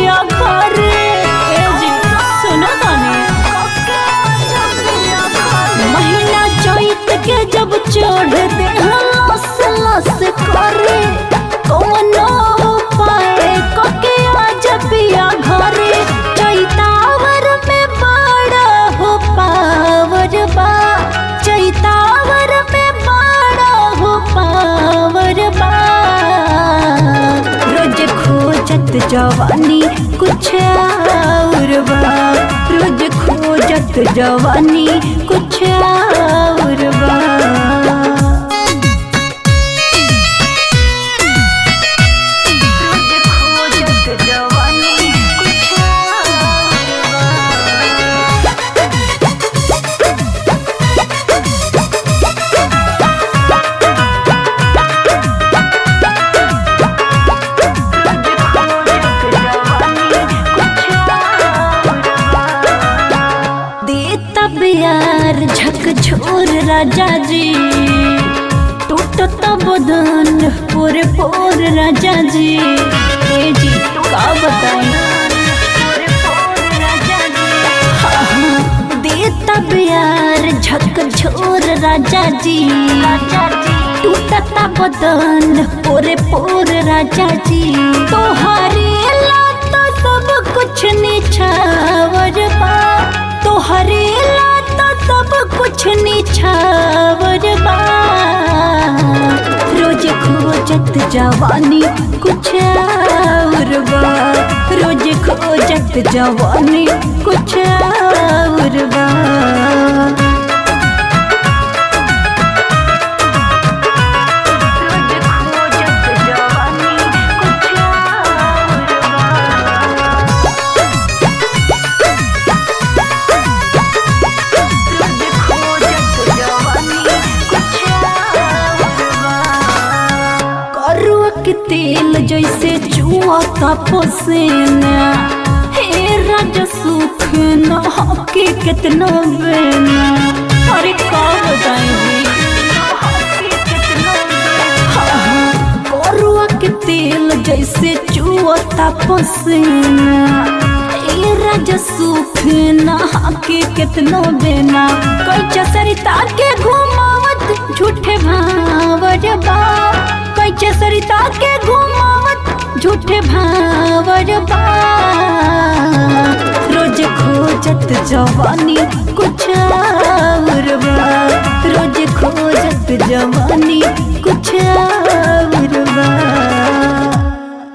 पिया घरे। ए जी सुनो ताने, महीना चैत के जब चढ़ दे लस लस करे, कौनो उपाय कके आज पिया घरे। चैतावर में बड़ा हो पावर बा, चैतावर में बड़ा हो पावर बा। रोज खोजत जवानी कुछ और बा, रोज खोजत जवानी कुछ और बा। यार झकझोर राजा जी, टूटता बदन पूरे पोर राजा जी। ए जी का बताई, देता प्यार झकझोर राजा जी, टूटता बदन पूरे पोर राजा जी। तोहरे लाता सब कुछ निछावर बा, तोहरे सब कुछ निछावर बा। रोज खोजत जवानी कुछ और बा, रोज खोजत जवानी कुछ और बा। के तेल जैसे चुआता पसीना, हे राजा सुख न हके कितना बेना। अरे का बताएंगे, करुआ के तेल जैसे चुआता पसीना, हे राजा सुख न हके कितना बेना। कैचा सरिता के घुमावत झूठे भावर बा, कैचा सरिता के घुमावत झूठे भावर बा। रोज खोजत जवानी कुछ और बा, रोज खोजत जवानी